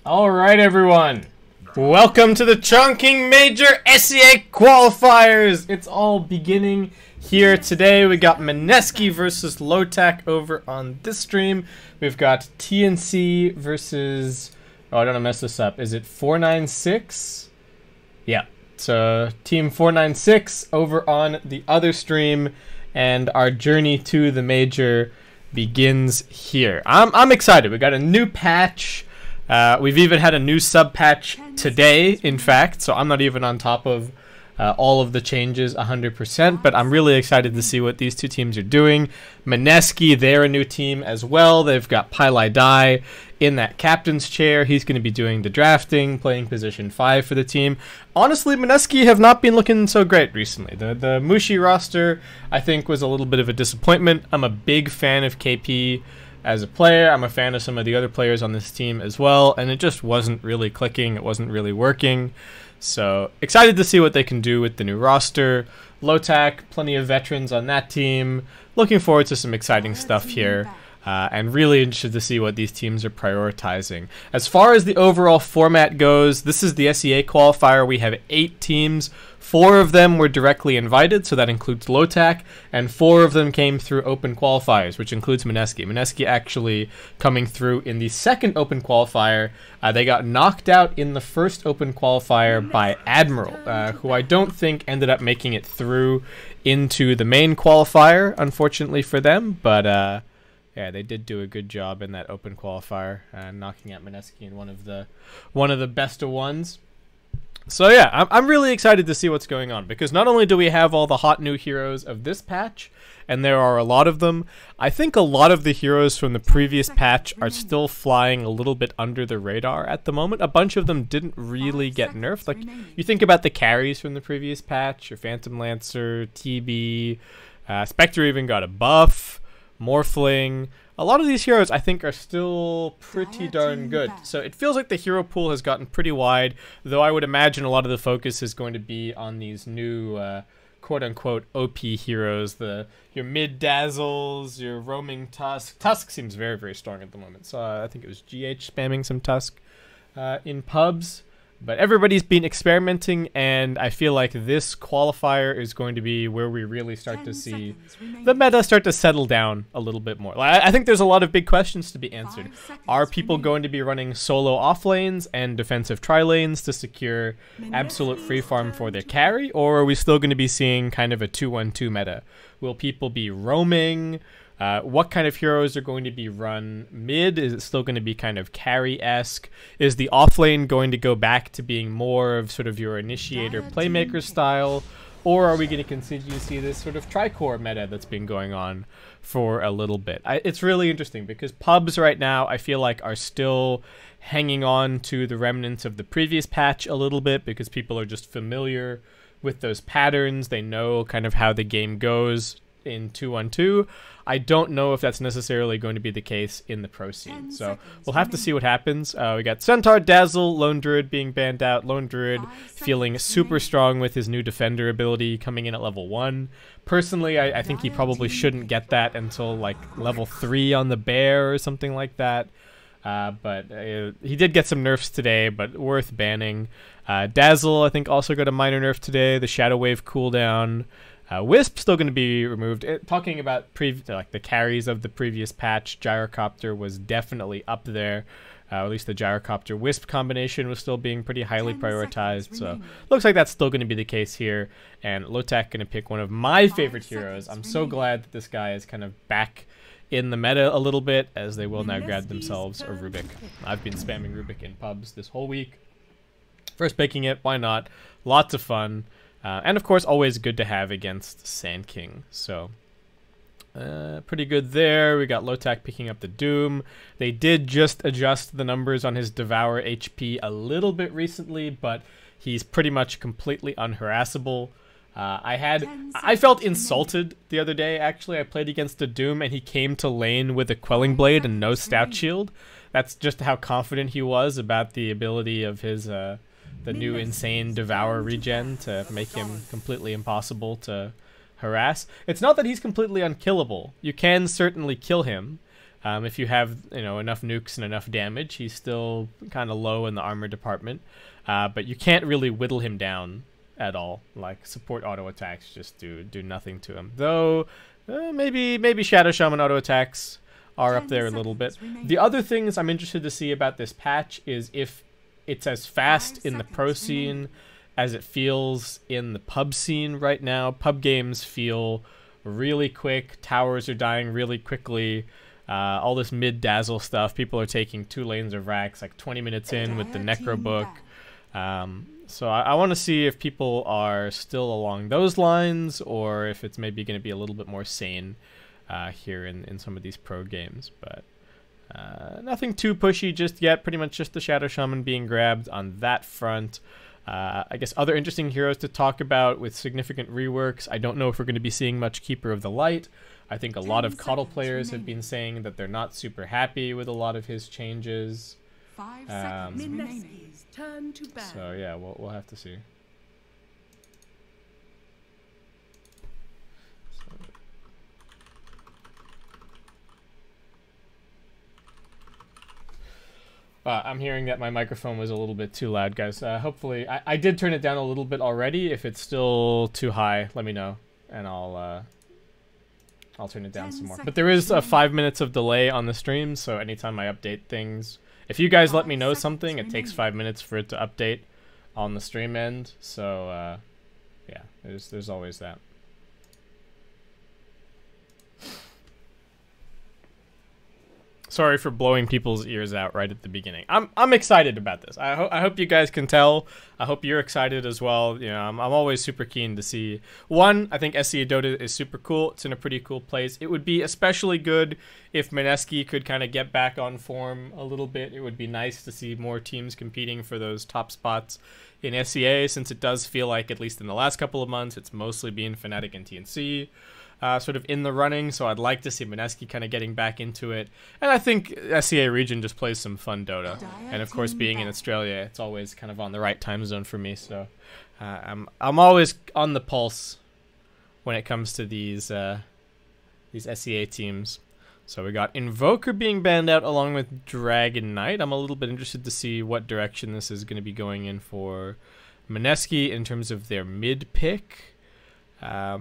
Alright everyone, welcome to the Chongqing Major SEA Qualifiers! It's all beginning here today. We got Mineski versus Lotac over on this stream. We've got TNC versus, oh I don't want to mess this up, is it 496? Yeah, so Team 496 over on the other stream, and our journey to the Major begins here. I'm excited. We got a new patch. We've even had a new sub patch today, in fact, so I'm not even on top of all of the changes 100%, but I'm really excited to see what these two teams are doing. Mineski, they're a new team as well. They've got Pilai Dai in that captain's chair. He's going to be doing the drafting, playing position 5 for the team. Honestly, Mineski have not been looking so great recently. The Mushi roster, I think, was a little bit of a disappointment. I'm a big fan of KP as a player. I'm a fan of some of the other players on this team as well, and it just wasn't really clicking. It wasn't really working. So excited to see what they can do with the new roster. Lotac, plenty of veterans on that team. Looking forward to some exciting stuff here. And really interested to see what these teams are prioritizing. As far as the overall format goes, this is the SEA qualifier. We have 8 teams. 4 of them were directly invited, so that includes Lotac, and 4 of them came through open qualifiers, which includes Mineski. Mineski actually coming through in the second open qualifier. They got knocked out in the first open qualifier by Admiral, who I don't think ended up making it through into the main qualifier, unfortunately for them, but yeah, they did do a good job in that open qualifier, knocking out Mineski in one of the best of ones. So yeah, I'm really excited to see what's going on, because not only do we have all the hot new heroes of this patch, and there are a lot of them, I think a lot of the heroes from the previous patch are still flying a little bit under the radar at the moment. A bunch of them didn't really get nerfed. Like, you think about the carries from the previous patch, your Phantom Lancer, TB, Spectre even got a buff, Morphling. A lot of these heroes, I think, are still pretty darn good. So it feels like the hero pool has gotten pretty wide, though I would imagine a lot of the focus is going to be on these new quote-unquote OP heroes, your mid-dazzles, your roaming Tusk. Tusk seems very, very strong at the moment. So I think it was GH spamming some Tusk in pubs. But everybody's been experimenting, and I feel like this qualifier is going to be where we really start to see the meta start to settle down a little bit more. I think there's a lot of big questions to be answered. Are people going to be running solo off lanes and defensive tri lanes to secure absolute free farm for their carry, or are we still going to be seeing kind of a 2-1-2 meta? Will people be roaming? What kind of heroes are going to be run mid? Is it still going to be kind of carry-esque? Is the offlane going to go back to being more of sort of your initiator playmaker style? Or are we going to continue to see this sort of tri-core meta that's been going on for a little bit? It's really interesting, because pubs right now I feel like are still hanging on to the remnants of the previous patch a little bit, because people are just familiar with those patterns. They know kind of how the game goes in 2-1-2. I don't know if that's necessarily going to be the case in the pro scene, so we'll have to see what happens. We got Centaur, Dazzle, Lone Druid being banned out. Lone Druid feeling super strong with his new defender ability coming in at level 1. Personally, I think he probably shouldn't get that until like level 3 on the bear or something like that. But he did get some nerfs today, but worth banning. Dazzle, I think, also got a minor nerf today. The Shadow Wave cooldown. Wisp still going to be removed. Talking about like the carries of the previous patch, Gyrocopter was definitely up there. At least the Gyrocopter Wisp combination was still being pretty highly prioritized. So looks like that's still going to be the case here. And Lotac going to pick one of my favorite heroes. I'm so glad that this guy is kind of back in the meta a little bit, as they will now grab themselves a Rubik. I've been spamming Rubik in pubs this whole week. First picking it, why not? Lots of fun. And of course, always good to have against Sand King. So, pretty good there. We got Lotac picking up the Doom. They did just adjust the numbers on his Devour HP a little bit recently, but he's pretty much completely unharassable. I felt insulted the other day, actually. I played against a Doom, and he came to lane with a Quelling Blade and no Stout Shield. That's just how confident he was about the ability of his the new insane Devour regen to make him completely impossible to harass. It's not that he's completely unkillable. You can certainly kill him, If you have enough nukes and enough damage, he's still kind of low in the armor department. But you can't really whittle him down at all. Like support auto attacks just do nothing to him. Though maybe Shadow Shaman auto attacks are up there a little bit. The other things I'm interested to see about this patch is if it's as fast in the pro scene as it feels in the pub scene right now. Pub games feel really quick. Towers are dying really quickly. All this mid-dazzle stuff. People are taking 2 lanes of racks like 20 minutes in with the Necro book. So I want to see if people are still along those lines or if it's maybe going to be a little bit more sane here in some of these pro games. But nothing too pushy just yet. Pretty much just the Shadow Shaman being grabbed on that front. I guess other interesting heroes to talk about with significant reworks. I don't know if we're going to be seeing much Keeper of the Light. I think a lot of Coddle players have been saying that they're not super happy with a lot of his changes. 5 seconds remaining. Turn to ban. So yeah, we'll have to see. I'm hearing that my microphone was a little bit too loud, guys. Hopefully, I did turn it down a little bit already. If it's still too high, let me know, and I'll turn it down some more. But there is 5 minutes of delay on the stream, so anytime I update things, if you guys let me know something, it takes 5 minutes for it to update on the stream end. So yeah, there's always that. Sorry for blowing people's ears out right at the beginning. I'm excited about this. I hope you guys can tell. I hope you're excited as well. I'm always super keen to see. One, I think SCA Dota is super cool. It's in a pretty cool place. It would be especially good if Mineski could kind of get back on form a little bit. It would be nice to see more teams competing for those top spots in SCA, since it does feel like, at least in the last couple of months, it's mostly been Fnatic and TNC. Sort of in the running, so I'd like to see Mineski kind of getting back into it. And I think SCA region just plays some fun Dota. And of course, being in Australia, it's always kind of on the right time zone for me. So I'm always on the pulse when it comes to these SCA teams. So we got Invoker being banned out along with Dragon Knight. I'm a little bit interested to see what direction this is going to be going in for Mineski in terms of their mid pick.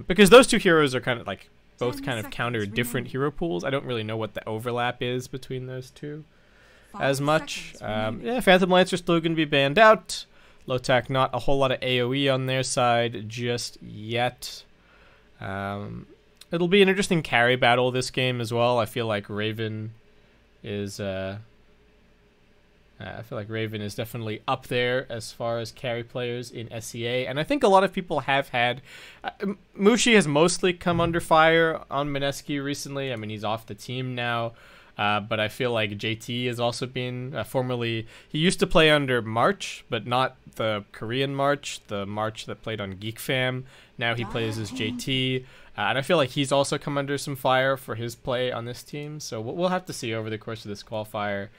Because those two heroes are kind of like both kind of counter different hero pools. I don't really know what the overlap is between those two as much. Yeah, Phantom Lance are still going to be banned out. Lotac, not a whole lot of AoE on their side just yet. It'll be an interesting carry battle this game as well. I feel like Raven is definitely up there as far as carry players in SCA, and I think a lot of people have had. Mushi has mostly come under fire on Mineski recently. I mean, he's off the team now, but I feel like JT has also been formerly. He used to play under March, but not the Korean March, the March that played on Geek Fam. Now he plays as JT, and I feel like he's also come under some fire for his play on this team. So we'll have to see over the course of this qualifier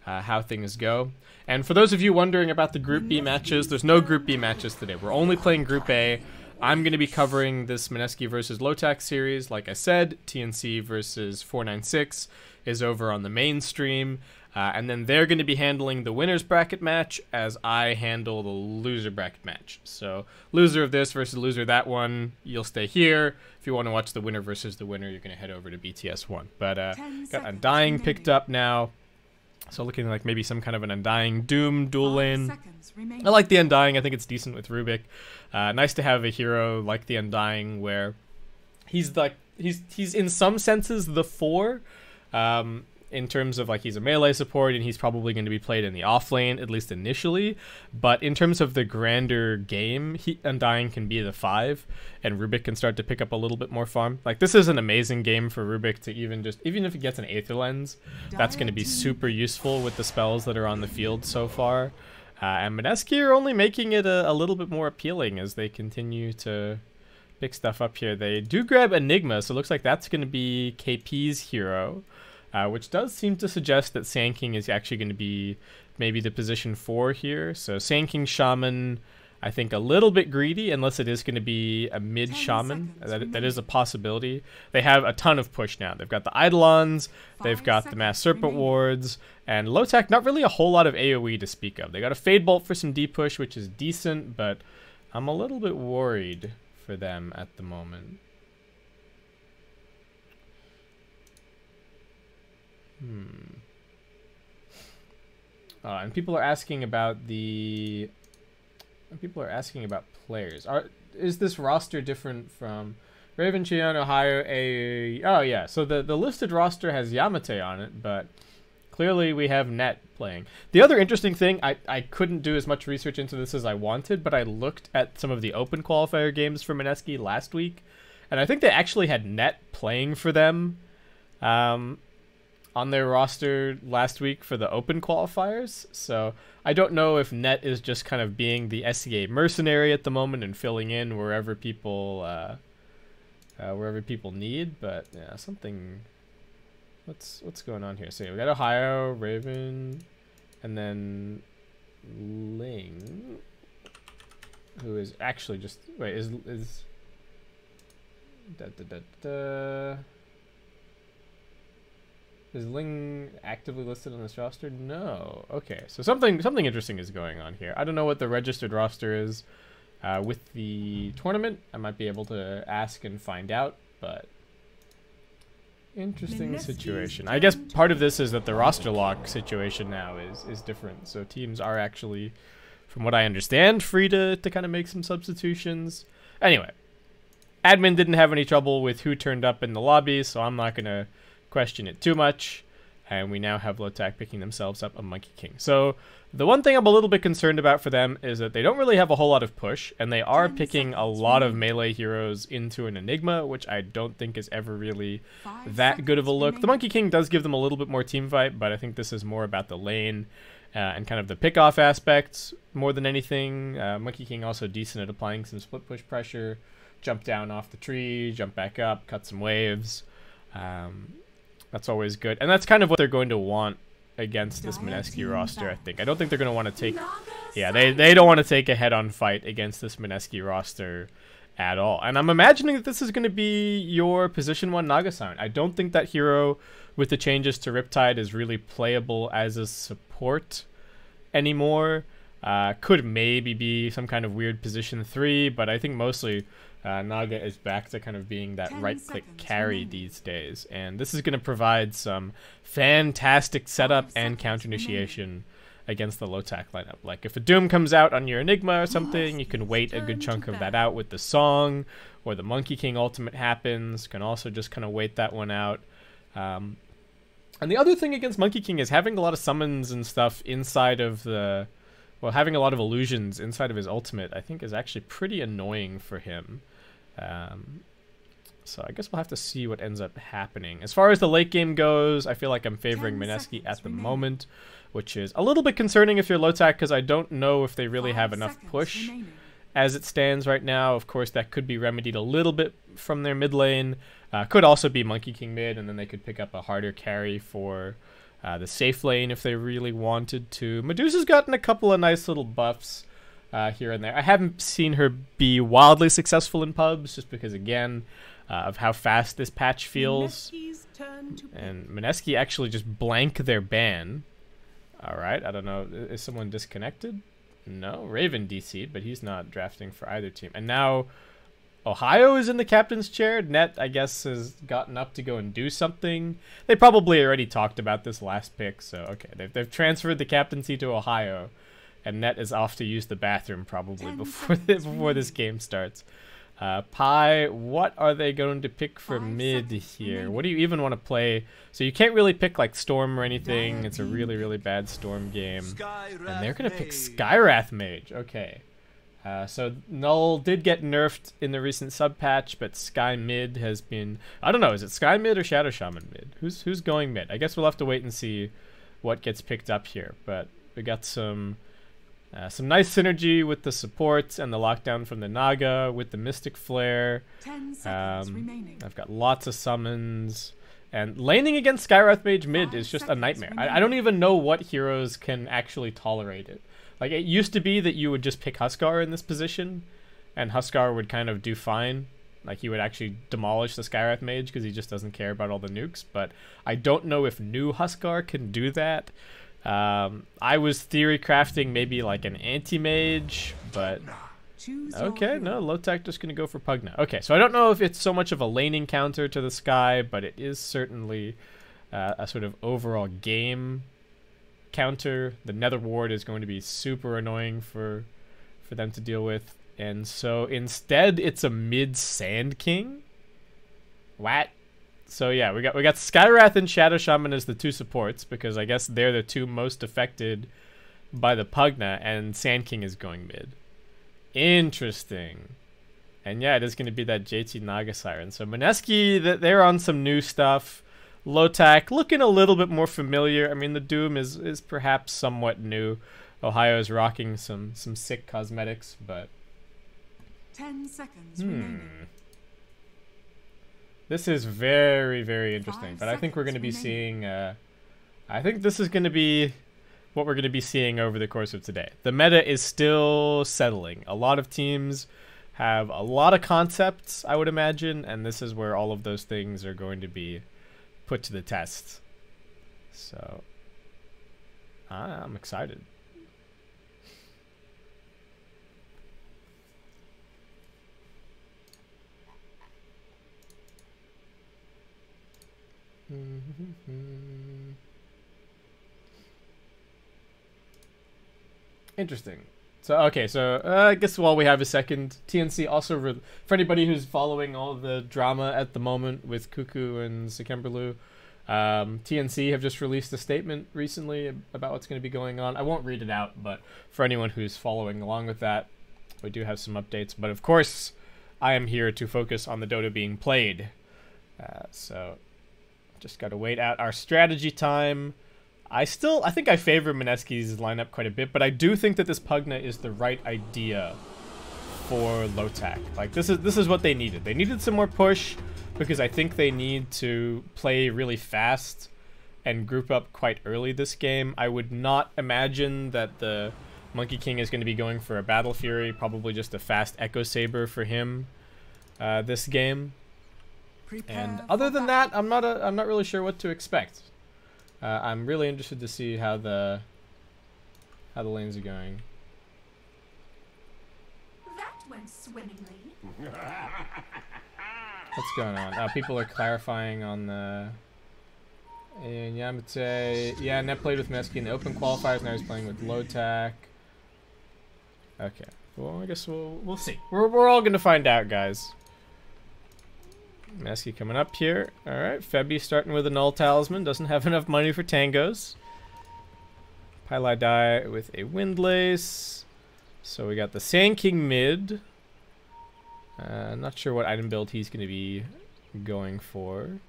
how things go. And for those of you wondering about the Group B matches, there's no Group B matches today. We're only playing Group A. I'm going to be covering this Mineski versus Lotac series. Like I said, TNC versus 496 is over on the main stream. And then they're going to be handling the winner's bracket match as I handle the loser bracket match. So loser of this versus loser of that one, you'll stay here. If you want to watch the winner versus the winner, you're going to head over to BTS1. But got Undying picked up now. So looking like maybe some kind of an Undying Doom dual lane. I like the Undying. I think it's decent with Rubik. Nice to have a hero like the Undying where he's like he's in some senses the 4. In terms of like he's a melee support and he's probably going to be played in the off lane, at least initially. But in terms of the grander game, Undying can be the 5 and Rubik can start to pick up a little bit more farm. Like this is an amazing game for Rubik to even if he gets an Aether Lens, that's going to be super useful with the spells that are on the field so far. And Mineski are only making it a little bit more appealing as they continue to pick stuff up here. They do grab Enigma, so it looks like that's going to be KP's hero. Which does seem to suggest that Sand King is actually going to be maybe the position 4 here. So Sand King Shaman, I think a little bit greedy, unless it is going to be a mid shaman. That is a possibility. They have a ton of push now. They've got the Eidolons, they've got the Mass Serpent Wards, and Lotac, not really a whole lot of AoE to speak of. They got a Fade Bolt for some deep push, which is decent, but I'm a little bit worried for them at the moment. And people are asking about the... People are asking about players. Is this roster different from Raven, Cheon, Ohio, A? Oh yeah, so the listed roster has Yamate on it, but clearly we have Net playing. The other interesting thing, I couldn't do as much research into this as I wanted, but I looked at some of the open qualifier games for Mineski last week, and I think they actually had Net playing for them on their roster last week for the open qualifiers. So I don't know if Net is just kind of being the SEA mercenary at the moment and filling in wherever people need, but yeah, something. What's going on here? So yeah, we got Ohio, Raven, and then Ling, who is actually just is Is Ling actively listed on this roster? No. Okay, so something interesting is going on here. I don't know what the registered roster is with the tournament. I might be able to ask and find out, but interesting situation. I guess part of this is that the roster lock situation now is different. So teams are actually, from what I understand, free to kind of make some substitutions. Anyway, admin didn't have any trouble with who turned up in the lobby, so I'm not going to question it too much, and we now have Lotac picking themselves up a Monkey King. So the one thing I'm a little bit concerned about for them is that they don't really have a whole lot of push, and they are picking a lot of melee heroes into an Enigma, which I don't think is ever really that good of a look. The Monkey King does give them a little bit more team fight, but I think this is more about the lane and kind of the pick-off aspects more than anything. Monkey King also decent at applying some split push pressure, jump down off the tree, jump back up, cut some waves. That's always good. And that's kind of what they're going to want against this Mineski roster, I think. I don't think they're going to want to take... Yeah, they don't want to take a head-on fight against this Mineski roster at all. And I'm imagining that this is going to be your position 1 Naga-san. I don't think that hero, with the changes to Riptide, is really playable as a support anymore. Could maybe be some kind of weird position 3, but I think mostly... Naga is back to kind of being that right-click carry these days, and this is going to provide some fantastic setup and counter-initiation against the Lotac lineup. Like, if a Doom comes out on your Enigma or something, you can wait a good chunk of that out with the song, or the Monkey King ultimate happens, can also just kind of wait that one out. And the other thing against Monkey King is having a lot of summons and stuff inside of the... Well, having a lot of illusions inside of his ultimate, I think, is actually pretty annoying for him. So I guess we'll have to see what ends up happening. As far as the late game goes, I feel like I'm favoring Mineski at the moment, which is a little bit concerning if you're Lotac, because I don't know if they really have enough push as it stands right now. Of course, that could be remedied a little bit from their mid lane. Could also be Monkey King mid, and then they could pick up a harder carry for the safe lane if they really wanted to. Medusa's gotten a couple of nice little buffs here and there. I haven't seen her be wildly successful in pubs, just because, again, of how fast this patch feels. And Mineski actually just blank their ban. Alright, I don't know. Is someone disconnected? No, Raven DC'd, but he's not drafting for either team. And now Ohio is in the captain's chair. Net, I guess, has gotten up to go and do something. They probably already talked about this last pick, so okay. They've transferred the captaincy to Ohio, and Net is off to use the bathroom probably before this game starts. Pi, what are they going to pick for mid here? What do you even want to play? So you can't really pick like Storm or anything. It's a really, really bad Storm game. And they're going to pick Skywrath Mage. Okay. So Null did get nerfed in the recent sub patch, but Sky mid has been... I don't know, is it Sky mid or Shadow Shaman mid? Who's going mid? I guess we'll have to wait and see what gets picked up here. But we got some nice synergy with the supports and the lockdown from the Naga with the Mystic Flare. 10 seconds remaining. I've got lots of summons. And laning against Skywrath Mage mid is just a nightmare. I don't even know what heroes can actually tolerate it. Like, it used to be that you would just pick Huskar in this position, and Huskar would kind of do fine. Like, he would actually demolish the Skywrath Mage because he just doesn't care about all the nukes. But I don't know if new Huskar can do that. I was theory crafting maybe like an anti-mage, but... Okay, no, Lotac just going to go for Pugna. Okay, so I don't know if it's so much of a laning counter to the Sky, but it is certainly a sort of overall game counter. The Nether Ward is going to be super annoying for them to deal with. And so instead, it's a mid Sand King. What? So yeah, we got Skywrath and Shadow Shaman as the two supports, because I guess they're the two most affected by the Pugna, and Sand King is going mid. Interesting. And yeah, it is going to be that JT Naga Siren. So Mineski, they're on some new stuff. Lotac looking a little bit more familiar. I mean, the Doom is perhaps somewhat new. Ohio's rocking some sick cosmetics, but 10 seconds remaining. This is very, very interesting. But I think we're going to be seeing... I think this is going to be what we're going to be seeing over the course of today. The meta is still settling. A lot of teams have a lot of concepts, I would imagine, and this is where all of those things are going to be put to the test. So, I'm excited. Interesting. So, okay, so I guess while we have a second, TNC also, for anybody who's following all the drama at the moment with Cuckoo and Sekemberlu, TNC have just released a statement recently about what's going to be going on. I won't read it out, but for anyone who's following along with that, we do have some updates. But of course, I am here to focus on the Dota being played. So, just got to wait out our strategy time. I think I favor Mineski's lineup quite a bit, but I do think that this Pugna is the right idea for Lotac. Like, this is what they needed. They needed some more push, because I think they need to play really fast and group up quite early this game. I would not imagine that the Monkey King is going to be going for a Battle Fury, probably just a fast Echo Saber for him this game. And other than that, I'm not really sure what to expect. I'm really interested to see how the lanes are going. That went swimmingly. What's going on? People are clarifying on the... And Yamate... Yeah, Net played with Mineski in the open qualifiers, now he's playing with Lotac. Okay. Well, I guess we'll see. We're all gonna find out, guys. Mineski coming up here. Alright, Febby starting with a Null Talisman. Doesn't have enough money for tangos. Pylai Die with a Windlace. So we got the Sand King mid. Not sure what item build he's going to be going for.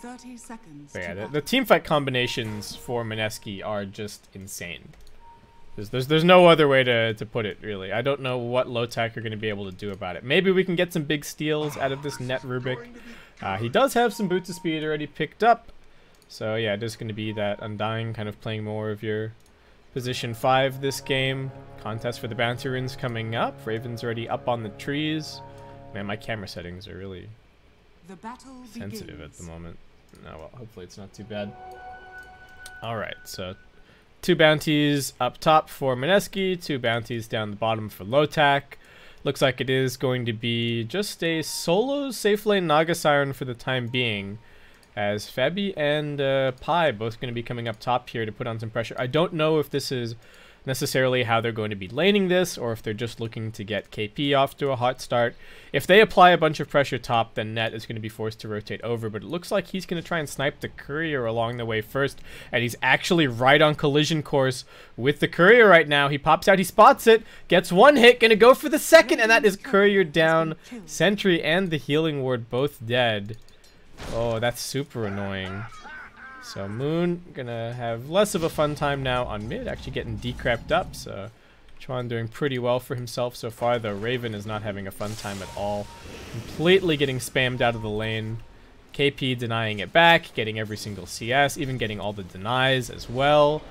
30 seconds. But yeah, the teamfight combinations for Mineski are just insane. There's no other way to put it, really. I don't know what Lotac are going to be able to do about it. Maybe we can get some big steals out of this Net Rubik. He does have some Boots of Speed already picked up. So yeah, it is going to be that Undying, kind of playing more of your position 5 this game. Contest for the Bounty Runes coming up. Raven's already up on the trees. Man, my camera settings are really sensitive at the moment. No, well, hopefully it's not too bad. Alright, so 2 bounties up top for Mineski, 2 bounties down the bottom for Lotac. Looks like it is going to be just a solo safe lane Naga Siren for the time being, as Febby and Pi both going to be coming up top here to put on some pressure. I don't know if this is necessarily how they're going to be laning this, or if they're just looking to get KP off to a hot start. If they apply a bunch of pressure top, then Net is going to be forced to rotate over, but it looks like he's going to try and snipe the courier along the way first, and he's actually right on collision course with the courier right now. He pops out, he spots it, gets 1 hit, going to go for the second, and that is courier down. Sentry and the healing ward both dead. Oh, that's super annoying. So Moon gonna have less of a fun time now on mid, actually getting decrept up, so Chuan doing pretty well for himself so far, though Raven is not having a fun time at all. Completely getting spammed out of the lane. KP denying it back, getting every single CS, even getting all the denies as well.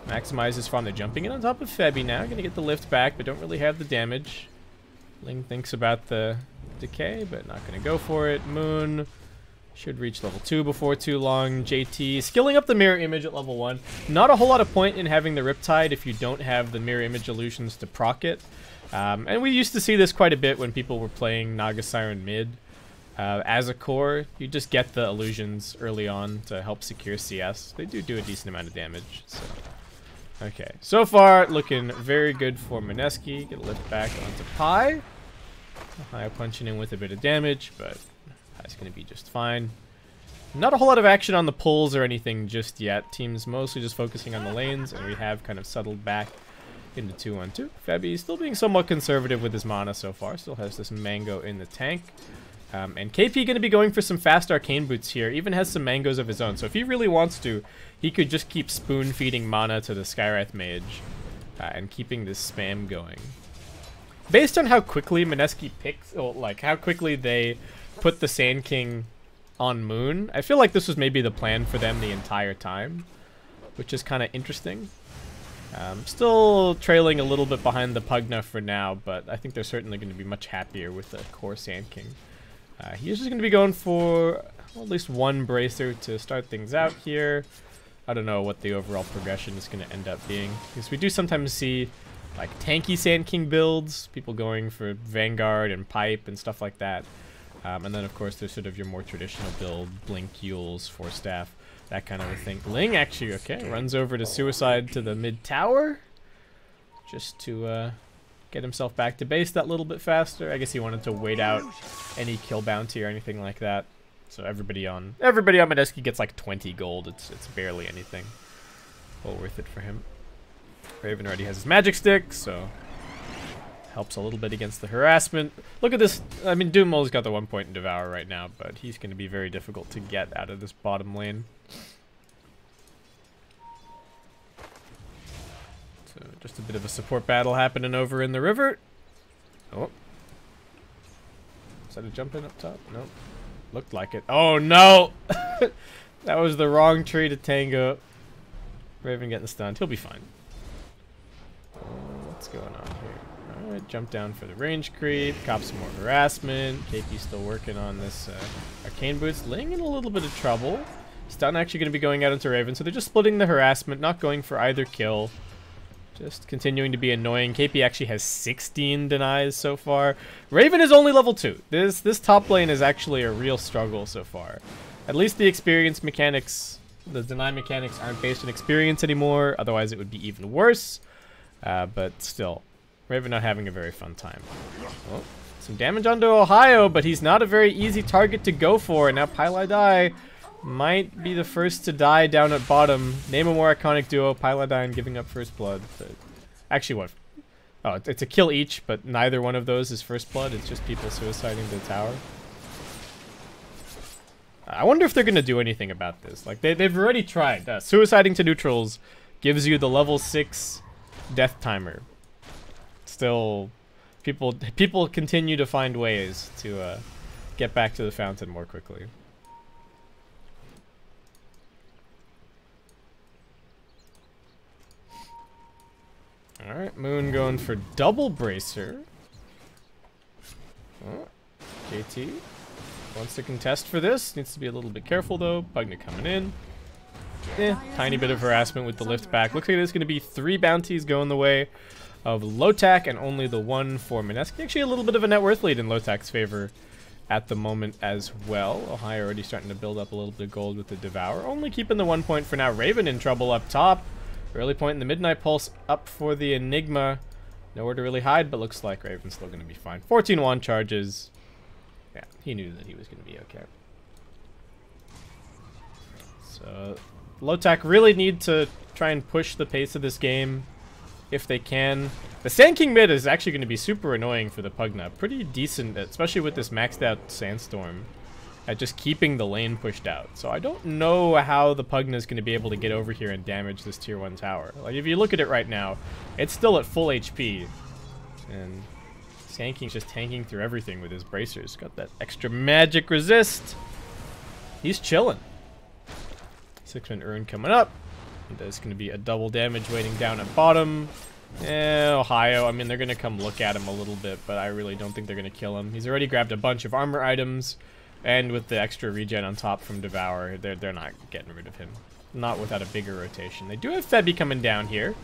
Maximizes from the jumping in on top of Febby now. Gonna get the lift back, but don't really have the damage. Ling thinks about the decay, but not gonna go for it. Moon should reach level 2 before too long. JT skilling up the mirror image at level 1. Not a whole lot of point in having the Riptide if you don't have the mirror image illusions to proc it. And we used to see this quite a bit when people were playing Naga Siren mid. As a core, you just get the illusions early on to help secure CS. They do a decent amount of damage. So. Okay, so far looking very good for Mineski. Get a lift back onto Pi. High punching in with a bit of damage, but Pai's going to be just fine. Not a whole lot of action on the pulls or anything just yet. Team's mostly just focusing on the lanes, and we have kind of settled back into 2-1-2. Febby still being somewhat conservative with his mana so far. Still has this Mango in the tank. And KP going to be going for some fast arcane boots here. Even has some mangoes of his own. So if he really wants to, he could just keep spoon feeding mana to the Skywrath Mage and keeping this spam going. Based on how quickly Mineski picks, or like how quickly they put the Sand King on Moon, I feel like this was maybe the plan for them the entire time, which is kind of interesting. Still trailing a little bit behind the Pugna for now, but I think they're certainly going to be much happier with the core Sand King. He's just going to be going for well, at least one Bracer to start things out here. I don't know what the overall progression is going to end up being, because we do sometimes see like tanky Sand King builds, people going for Vanguard and Pipe and stuff like that. And then of course there's sort of your more traditional build, Blink, Yules, Force Staff, that kind of a thing. Ling actually, okay, runs over to Suicide to the mid tower, just to get himself back to base that little bit faster. I guess he wanted to wait out any kill bounty or anything like that. So everybody on Mineski gets like 20 gold. It's barely anything. Well worth it for him. Raven already has his magic stick, so helps a little bit against the harassment. Look at this. I mean, Doomol's got the 1 point in Devour right now, but he's going to be very difficult to get out of this bottom lane. So just a bit of a support battle happening over in the river. Oh. Is that a jump in up top? Nope. Looked like it. Oh no! That was the wrong tree to tango. Raven getting stunned. He'll be fine. What's going on here? Alright, jump down for the range creep. Cop some more harassment. KP's still working on this arcane boots. Ling in a little bit of trouble. Stun actually going to be going out into Raven, so they're just splitting the harassment, not going for either kill. Just continuing to be annoying. KP actually has 16 denies so far. Raven is only level 2. This top lane is actually a real struggle so far. At least the experience mechanics, the deny mechanics aren't based on experience anymore. Otherwise it would be even worse. But still, Raven not having a very fun time. Oh, some damage onto Ohio, but he's not a very easy target to go for. And now Paladai might be the first to die down at bottom. Name a more iconic duo, Paladai and giving up first blood. But actually, what? Oh, it's a kill each, but neither one of those is first blood. It's just people suiciding the tower. I wonder if they're going to do anything about this. Like, they've already tried. Suiciding to neutrals gives you the level 6 death timer. Still, people continue to find ways to get back to the fountain more quickly. Alright, Moon going for double Bracer. Oh, JT wants to contest for this. Needs to be a little bit careful though. Pugna coming in. Tiny bit of harassment with the lift back. Looks like there's going to be 3 bounties going the way of Lotac and only the 1 for Mineski. Actually a little bit of a net worth lead in Lotac's favor at the moment as well. Ohio already starting to build up a little bit of gold with the Devour. Only keeping the 1 point for now. Raven in trouble up top. Early point in the Midnight Pulse up for the Enigma. Nowhere to really hide, but looks like Raven's still going to be fine. 14 wand charges. Yeah, he knew that he was going to be okay. So, Lotac really need to try and push the pace of this game if they can. The Sand King mid is actually going to be super annoying for the Pugna. Pretty decent, especially with this maxed out Sandstorm. at just keeping the lane pushed out. So I don't know how the Pugna is going to be able to get over here and damage this tier 1 tower. Like, if you look at it right now, it's still at full HP. And Sanking's just tanking through everything with his bracers. Got that extra magic resist. He's chilling. 6-man Urn coming up. There's going to be a double damage waiting down at bottom. Ohio, I mean, they're going to come look at him a little bit, but I really don't think they're going to kill him. He's already grabbed a bunch of armor items, and with the extra regen on top from Devour, they're not getting rid of him. Not without a bigger rotation. They do have Febby coming down here.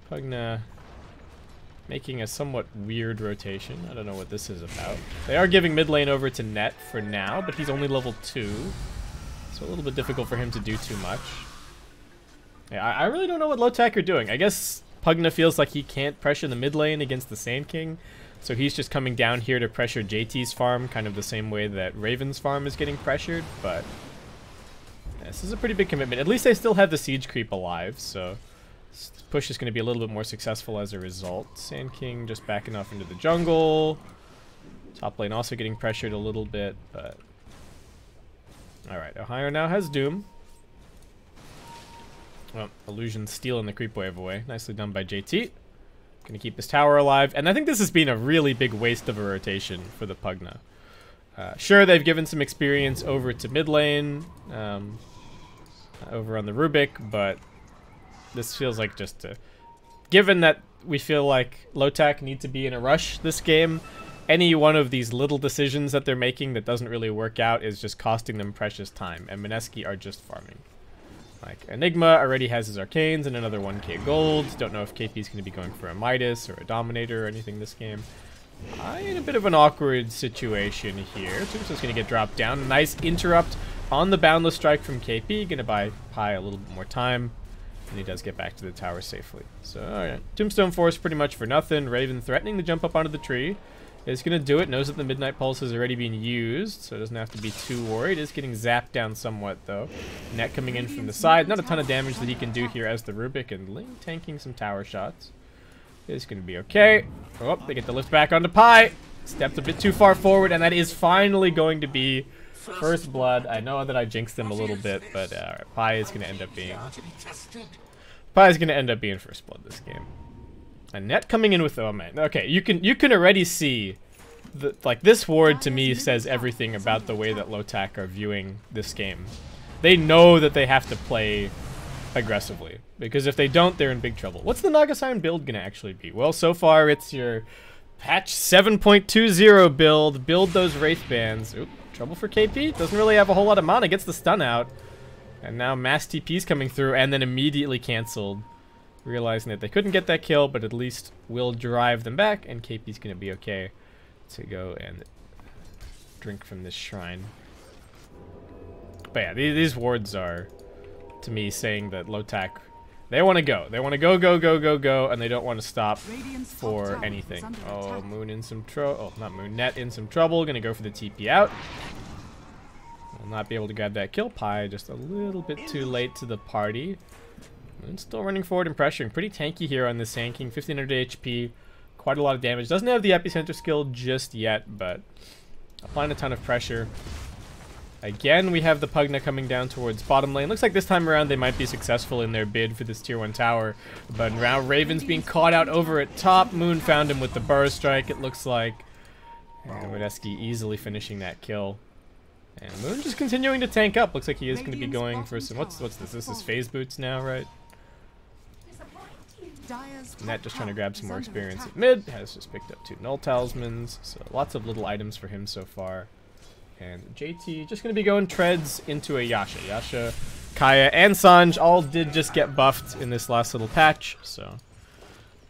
Pugna making a somewhat weird rotation. I don't know what this is about. They are giving mid lane over to Net for now, but he's only level 2. So a little bit difficult for him to do too much. Yeah, I really don't know what Lotac are doing. I guess Pugna feels like he can't pressure the mid lane against the Sand King, so he's just coming down here to pressure JT's farm, kind of the same way that Raven's farm is getting pressured, but yeah, this is a pretty big commitment. At least they still have the siege creep alive, so this push is going to be a little bit more successful as a result. Sand King just backing off into the jungle. Top lane also getting pressured a little bit, but alright, Ohio now has Doom. Well, Illusion stealing the creep wave away. Nicely done by JT. Gonna keep this tower alive. And I think this has been a really big waste of a rotation for the Pugna. Sure, they've given some experience over to mid lane, over on the Rubik, but this feels like just a... Given that we feel like Lotac need to be in a rush this game, any one of these little decisions that they're making that doesn't really work out is just costing them precious time, and Mineski are just farming. Like, Enigma already has his Arcanes and another 1k gold. Don't know if KP's going to be going for a Midas or a Dominator or anything this game. In a bit of an awkward situation here. Tombstone's going to get dropped down. Nice interrupt on the Boundless Strike from KP. Going to buy Pi a little bit more time. And he does get back to the tower safely. So, alright. Tombstone Force pretty much for nothing. Raven threatening to jump up onto the tree. Is going to do it. Knows that the Midnight Pulse has already been used, so it doesn't have to be too worried. Is getting zapped down somewhat, though. Net coming in from the side. Not a ton of damage that he can do here as the Rubik, and Ling tanking some tower shots. Is going to be okay. Oh, they get the lift back onto Pi. Stepped a bit too far forward, and that is finally going to be first blood. I know that I jinxed them a little bit, but Pi is going to end up being... Pi is going to end up being first blood this game. A Net coming in with, oh man, okay, you can already see, like, this ward to me says everything about the way that Lotac are viewing this game. They know that they have to play aggressively, because if they don't, they're in big trouble. What's the Nagasine build gonna actually be? Well, so far it's your patch 7.20 build, build those Wraith Bands. Oop, trouble for KP, doesn't really have a whole lot of mana, gets the stun out. And now mass TP's coming through, and then immediately cancelled. Realizing that they couldn't get that kill, but at least will drive them back, and KP's going to be okay to go and drink from this shrine. But yeah, these wards are, to me, saying that Lotac, they want to go. They want to go, and they don't want to stop for anything. Oh, Moon in some trouble. Oh, not Moon. Net in some trouble. Going to go for the TP out. Will not be able to grab that kill. Pi just a little bit too late to the party. And still running forward and pressuring. Pretty tanky here on the Sand King. 1500 HP. Quite a lot of damage. Doesn't have the Epicenter skill just yet, but applying a ton of pressure. Again, we have the Pugna coming down towards bottom lane. Looks like this time around they might be successful in their bid for this tier 1 tower. But now Raven's being caught out over at top. Moon found him with the Burst Strike, it looks like. And Mineski easily finishing that kill. And Moon just continuing to tank up. Looks like he is going to be going for some... What's this? This is Phase Boots now, right? Net just trying to grab some more experience at mid. Has just picked up 2 Null Talismans. So lots of little items for him so far. And JT just going to be going treads into a Yasha. Yasha, Kaya, and Sanj all did just get buffed in this last little patch. So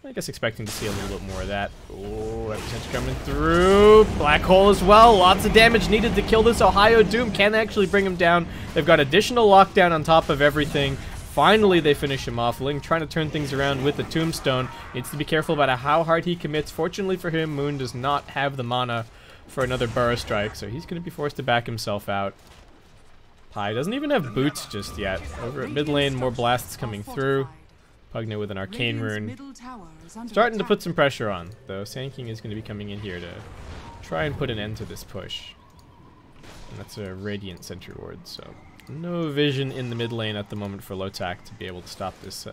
I guess expecting to see a little bit more of that. Oh, Epicenter coming through. Black Hole as well. Lots of damage needed to kill this Ohio Doom. Can they actually bring him down? They've got additional lockdown on top of everything. Finally, they finish him off. Ling trying to turn things around with the Tombstone. Needs to be careful about how hard he commits. Fortunately for him, Moon does not have the mana for another Burrow Strike, so he's going to be forced to back himself out. Pi doesn't even have boots just yet. Over at mid lane, more blasts coming through. Pugna with an Arcane Rune. Starting to put some pressure on, though. Sand King is going to be coming in here to try and put an end to this push. And that's a Radiant Sentry Ward, so no vision in the mid lane at the moment for Lotac to be able to stop this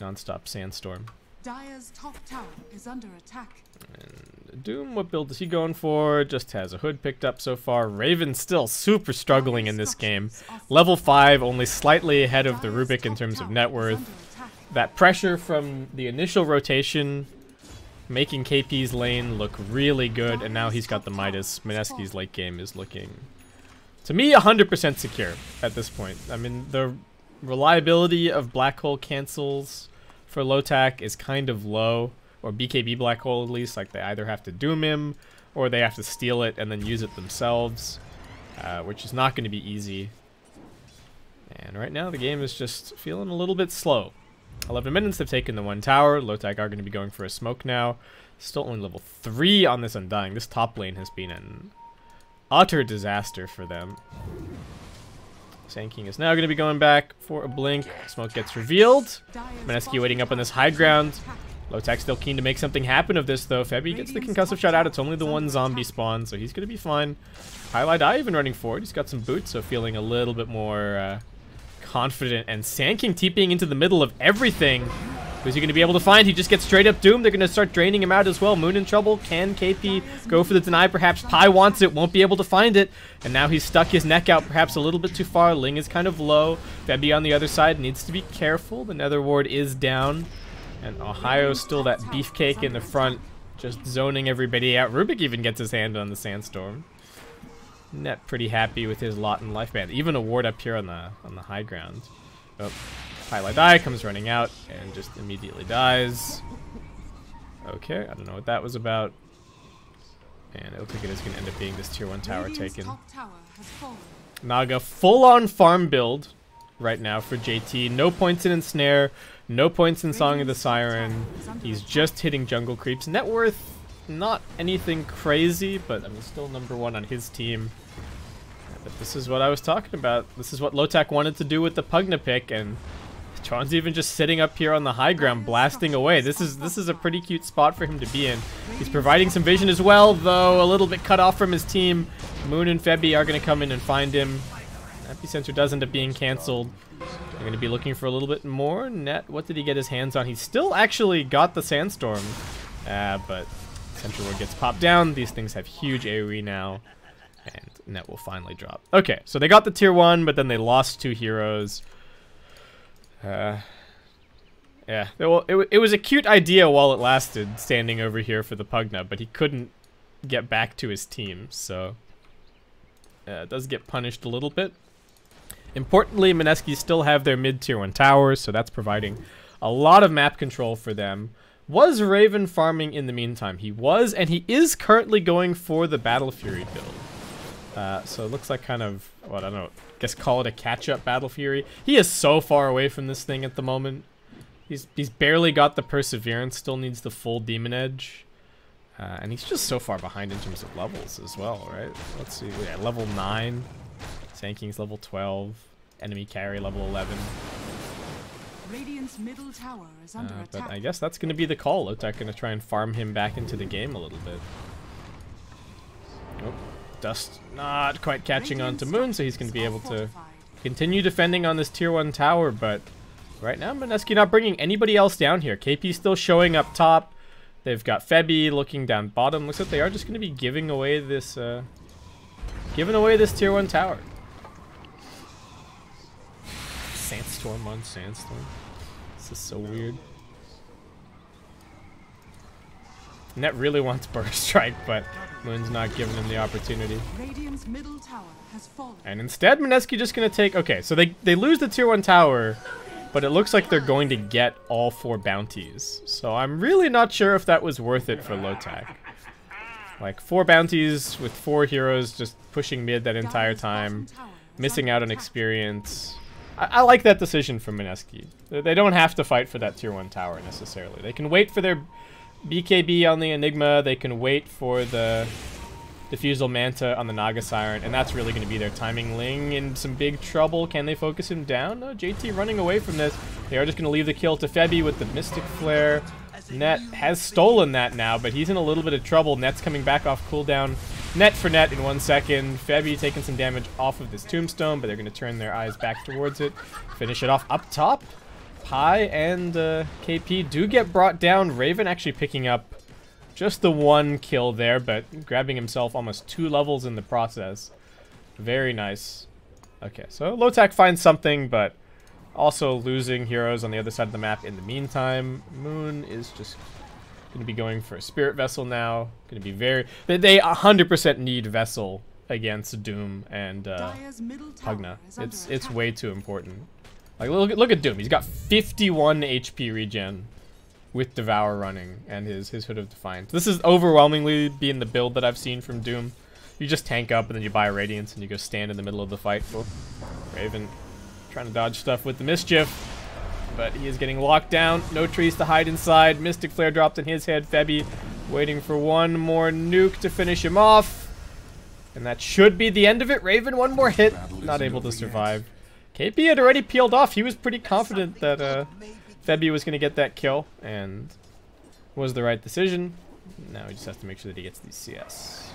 non-stop sandstorm. Dire's top tower is under attack. And Doom, what build is he going for? Just has a hood picked up so far. Raven's still super struggling in this game. Level 5, only slightly ahead of the Rubik in terms of net worth. That pressure from the initial rotation making KP's lane look really good, and now he's got the Midas. Mineski's late game is looking, to me, 100% secure at this point. I mean, the reliability of Black Hole cancels for Lotac is kind of low, or BKB Black Hole at least. Like, they either have to Doom him, or they have to steal it and then use it themselves, which is not going to be easy. And right now, the game is just feeling a little bit slow. 11 minutes, they've taken the one tower. Lotac are going to be going for a smoke now. Still only level 3 on this Undying. This top lane has been an utter disaster for them. Sand King is now going to be going back for a blink. Smoke gets revealed. Mineski waiting up on this high ground. Lotac still keen to make something happen of this, though. Febby gets the concussive shot out. It's only the one zombie spawn, so he's going to be fine. Highlight Eye even running forward. He's got some boots, so feeling a little bit more confident. And Sand King TPing into the middle of everything. Who's he going to be able to find? He just gets straight up Doom. They're going to start draining him out as well. Moon in trouble. Can KP go for the deny? Perhaps Pi wants it. Won't be able to find it. And now he's stuck his neck out perhaps a little bit too far. Ling is kind of low. Febby on the other side needs to be careful. The Nether Ward is down. And Ohio's still that beefcake in the front, just zoning everybody out. Rubik even gets his hand on the Sandstorm. Net pretty happy with his lot in life band. Even a ward up here on the high ground. Oh. Highlight Eye comes running out and just immediately dies. Okay, I don't know what that was about. And it looks like it is going to end up being this tier 1 tower taken. Naga full-on farm build right now for JT. No points in Ensnare, no points in Song of the Siren. He's just hitting jungle creeps. Net worth, not anything crazy, but I mean, still #1 on his team. But this is what I was talking about. This is what Lotac wanted to do with the Pugna pick, and Tron's even just sitting up here on the high ground, blasting away. This is a pretty cute spot for him to be in. He's providing some vision as well, though a little bit cut off from his team. Moon and Febby are going to come in and find him. Epicenter does end up being canceled. They're going to be looking for a little bit more. Net, what did he get his hands on? He still actually got the Sandstorm, but Central Ward gets popped down. These things have huge AoE now, and Net will finally drop. Okay, so they got the tier 1, but then they lost 2 heroes. Yeah, well, it was a cute idea while it lasted, standing over here for the Pugna, but he couldn't get back to his team, so it does get punished a little bit. Importantly, Mineski still have their mid-tier 1 towers, so that's providing a lot of map control for them. Was Raven farming in the meantime? He was, and he is currently going for the Battle Fury build. So it looks like kind of, well, I don't know, I guess call it a catch-up Battle Fury. He is so far away from this thing at the moment. He's barely got the Perseverance, still needs the full Demon Edge. And he's just so far behind in terms of levels as well, right? Let's see, yeah, level 9. Sand King's level 12. Enemy carry level 11. Radiant's middle tower is under But attack. I guess that's going to be the call. Lotac going to try and farm him back into the game a little bit. Oh. Dust not quite catching on to Moon, so he's going to be able to continue defending on this tier 1 tower, but right now Mineski not bringing anybody else down here. KP still showing up top. They've got Febby looking down bottom. Looks like they are just going to be giving away this tier 1 tower. Sandstorm on Sandstorm. This is so weird. Net really wants Burst Strike, but Moon's not giving him the opportunity. Radiant's middle tower has fallen. And instead, Mineski just going to take... Okay, so they lose the tier 1 tower, but it looks like they're going to get all 4 bounties. So I'm really not sure if that was worth it for Lotac. Like, 4 bounties with 4 heroes just pushing mid that entire time, missing out on experience. I like that decision from Mineski. They don't have to fight for that tier 1 tower necessarily. They can wait for their BKB on the Enigma, they can wait for the Diffusal Manta on the Naga Siren, and that's really going to be their timing. Ling in some big trouble. Can they focus him down? No, JT running away from this. They are just going to leave the kill to Febby with the Mystic Flare. Net has stolen that now, but he's in a little bit of trouble. Net's coming back off cooldown. net for net in 1 second. Febby taking some damage off of this tombstone, but they're going to turn their eyes back towards it. Finish it off up top. Pi and KP do get brought down. Raven actually picking up just the 1 kill there, but grabbing himself almost 2 levels in the process. Very nice. Okay, so Lotac finds something, but also losing heroes on the other side of the map in the meantime. Moon is just going to be going for a Spirit Vessel now. Going to be very... They 100% need Vessel against Doom and Pugna. It's way too important. Like, look at Doom. He's got 51 HP regen with Devour running and his Hood of Defiance. This is overwhelmingly being the build that I've seen from Doom. You just tank up and then you buy Radiance and you go stand in the middle of the fight. Oh, Raven trying to dodge stuff with the Mischief, but he is getting locked down. No trees to hide inside. Mystic Flare dropped in his head. Febby waiting for 1 more nuke to finish him off. And that should be the end of it. Raven, 1 more hit. Not able to survive. KP had already peeled off. He was pretty confident that Febby was going to get that kill, and was the right decision. Now he just has to make sure that he gets these CS.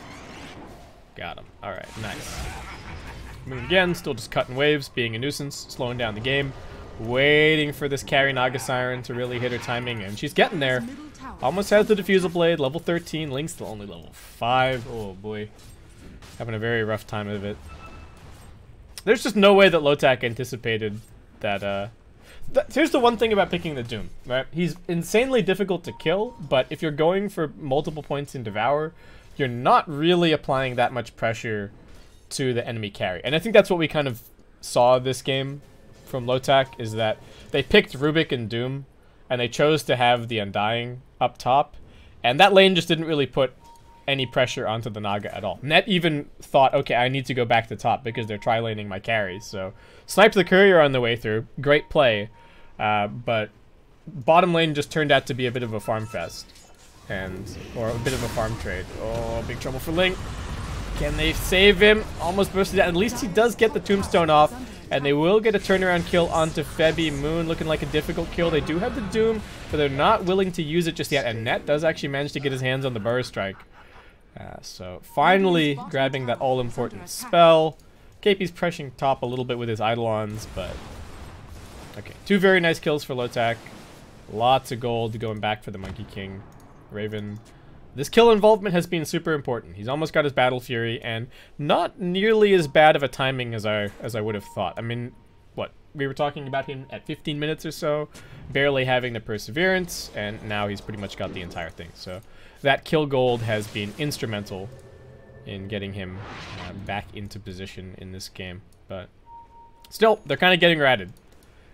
Got him. Alright, nice. Moon again, still just cutting waves, being a nuisance, slowing down the game. Waiting for this carry Naga Siren to really hit her timing, and she's getting there. Almost has the Diffusal Blade, level 13. Link's still only level 5. Oh boy. Having a very rough time of it. There's just no way that Lotac anticipated that, here's the one thing about picking the Doom, right? He's insanely difficult to kill, but if you're going for multiple points in Devour, you're not really applying that much pressure to the enemy carry. And I think that's what we kind of saw this game from Lotac, is that they picked Rubik and Doom, and they chose to have the Undying up top, and that lane just didn't really put any pressure onto the Naga at all. Net even thought, okay, I need to go back to top because they're tri-laning my carries. So sniped the courier on the way through. Great play. But bottom lane just turned out to be a bit of a farm fest. Or a bit of a farm trade. Oh, big trouble for Link. Can they save him? Almost bursted out. At least he does get the tombstone off. And they will get a turnaround kill onto Febby. Moon looking like a difficult kill. They do have the Doom, but they're not willing to use it just yet. And Net does actually manage to get his hands on the Burst Strike. So finally grabbing that all-important spell. KP's pressing top a little bit with his Eidolons, but... Okay, 2 very nice kills for Lotac. Lots of gold going back for the Monkey King. Raven. This kill involvement has been super important. He's almost got his Battle Fury, and not nearly as bad of a timing as I would have thought. I mean, what? We were talking about him at 15 minutes or so, barely having the Perseverance, and now he's pretty much got the entire thing. So that kill gold has been instrumental in getting him back into position in this game. But still, they're kind of getting ratted.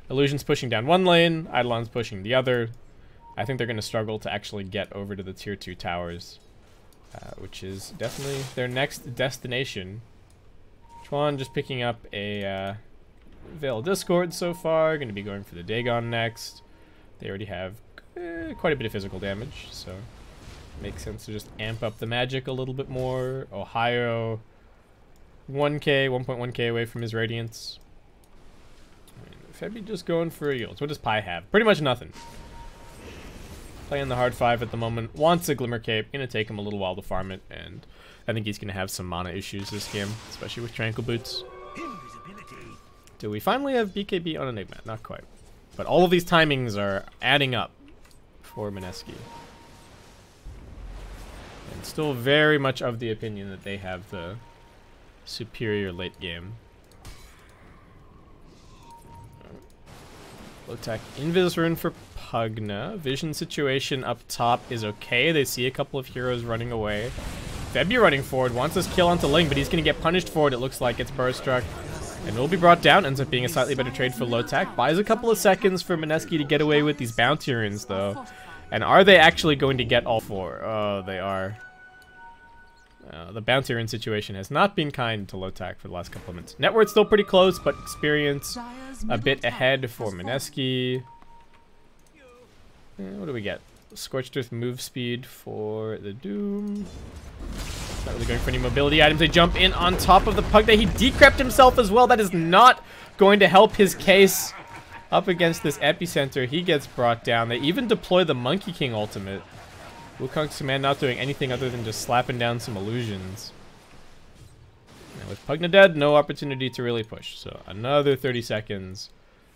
Illusion's pushing down one lane, Eidolon's pushing the other. I think they're going to struggle to actually get over to the tier 2 towers, which is definitely their next destination. Chuan just picking up a Veil Discord so far. Going to be going for the Dagon next. They already have quite a bit of physical damage, so makes sense to just amp up the magic a little bit more. Ohio, 1.1k away from his Radiance. Febby just going for a yield. What does Pi have? Pretty much nothing. Playing the hard 5 at the moment. Wants a Glimmer Cape. Gonna take him a little while to farm it, and I think he's gonna have some mana issues this game, especially with Tranquil Boots. Do we finally have BKB on Enigma? Not quite. But all of these timings are adding up for Mineski. And still very much of the opinion that they have the superior late game. Lotac Invis rune for Pugna. Vision situation up top is okay. They see a couple of heroes running away. Febby running forward, wants this kill onto Ling, but he's going to get punished for it. It looks like it's burst struck. And will be brought down. Ends up being a slightly better trade for Lotac. Buys a couple of seconds for Mineski to get away with these bounty runes, though. And are they actually going to get all 4? Oh, they are. The bounty rune situation has not been kind to Lotac for the last couple of minutes. Net worth still pretty close, but experience a bit ahead for Mineski. What do we get? Scorched Earth move speed for the Doom. Not really going for any mobility items. They jump in on top of the Pugna. He decrept himself as well. That is not going to help his case up against this epicenter. He gets brought down. They even deploy the Monkey King ultimate. Wukong's command not doing anything other than just slapping down some illusions. And with Pugna dead, no opportunity to really push. So another 30 seconds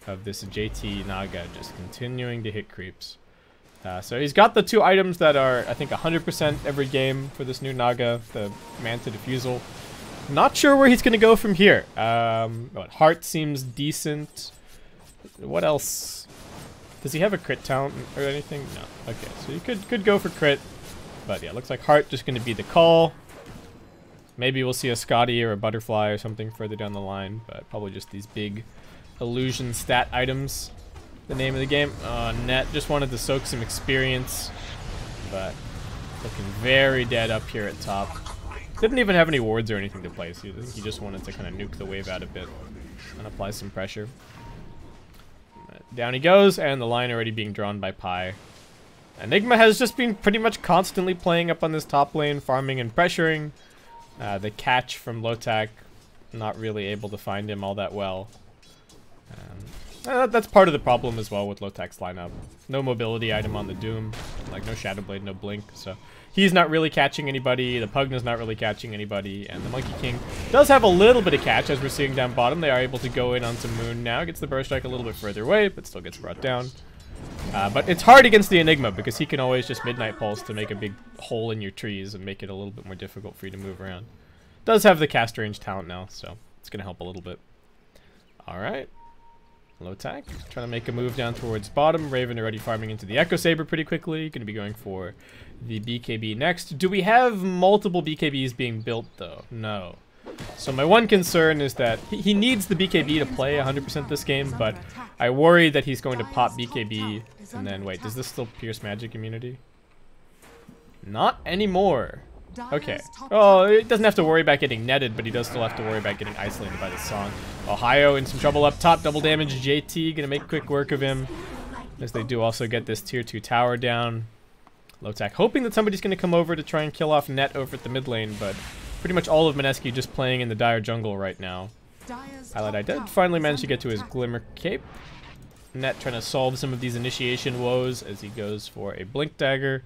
of this JT Naga just continuing to hit creeps. So he's got the 2 items that are, I think, 100% every game for this new Naga, the Manta Diffusal. Not sure where he's going to go from here. Heart seems decent. What else? Does he have a crit talent or anything? No. Okay, so he could go for crit. But yeah, looks like Heart just going to be the call. Maybe we'll see a Scotty or a Butterfly or something further down the line. But probably just these big illusion stat items. The name of the game. Net just wanted to soak some experience. But looking very dead up here at top. Didn't even have any wards or anything to place. He just wanted to kind of nuke the wave out a bit and apply some pressure. Down he goes, and the line already being drawn by Pi. Enigma has just been pretty much constantly playing up on this top lane, farming and pressuring. The catch from Lotac, not really able to find him all that well. That's part of the problem as well with Lotac's lineup. No mobility item on the Doom, like no Shadow Blade, no Blink, so he's not really catching anybody, the Pugna's not really catching anybody, and the Monkey King does have a little bit of catch, as we're seeing down bottom. They are able to go in onto Moon now, gets the Burst Strike a little bit further away, but still gets brought down. But it's hard against the Enigma, because he can always just Midnight Pulse to make a big hole in your trees and make it a little bit more difficult for you to move around. Does have the cast range talent now, so it's going to help a little bit. Alright. Lotac trying to make a move down towards bottom. Raven already farming into the Echo Saber pretty quickly. Going to be going for the BKB next. Do we have multiple BKBs being built though? No. So my one concern is that he needs the BKB to play 100% this game, but I worry that he's going to pop BKB and then wait, does this still pierce magic immunity? Not anymore. Okay. Oh, it doesn't have to worry about getting netted, but he does still have to worry about getting isolated by the song. Ohio in some trouble up top. Double damage. JT gonna make quick work of him, as they do also get this tier 2 tower down. Lotac hoping that somebody's gonna come over to try and kill off Net over at the mid lane, but pretty much all of Mineski just playing in the Dire jungle right now. Highlight did finally manage to get to his Glimmer Cape. Net trying to solve some of these initiation woes as he goes for a Blink Dagger.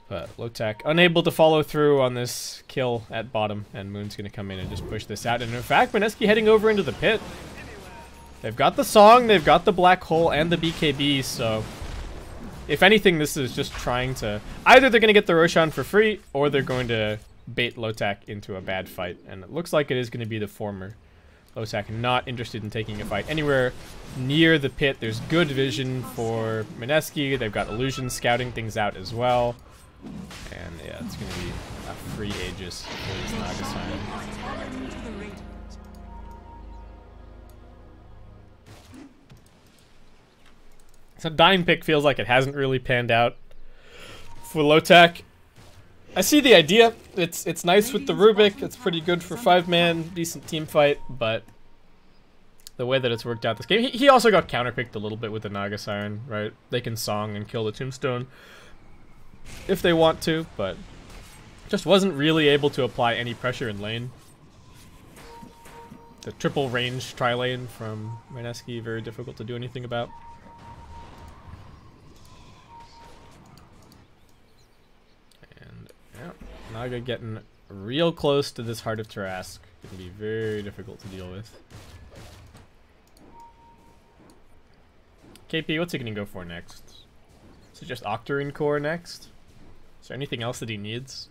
But Lotac unable to follow through on this kill at bottom, and Moon's going to come in and just push this out. And in fact, Mineski heading over into the pit. They've got the song, they've got the black hole, and the BKB, so if anything, this is just trying to... Either they're going to get the Roshan for free, or they're going to bait Lotac into a bad fight, and it looks like it is going to be the former. Lotac not interested in taking a fight anywhere near the pit. There's good vision for Mineski. They've got Illusion scouting things out as well. And yeah, it's going to be a free Aegis for this Naga Siren. So Dying Pick feels like it hasn't really panned out for Lotac. I see the idea. It's nice with the Rubik. It's pretty good for 5-man, decent team fight, but the way that it's worked out this game, he also got counterpicked a little bit with the Naga Siren, right? They can song and kill the Tombstone if they want to, but just wasn't really able to apply any pressure in lane. The triple range tri-lane from Mineski, very difficult to do anything about. And yeah, Naga getting real close to this Heart of Tarrasque. It can be very difficult to deal with. KP, what's he gonna go for next? Is it just Octarine Core next? Is there anything else that he needs?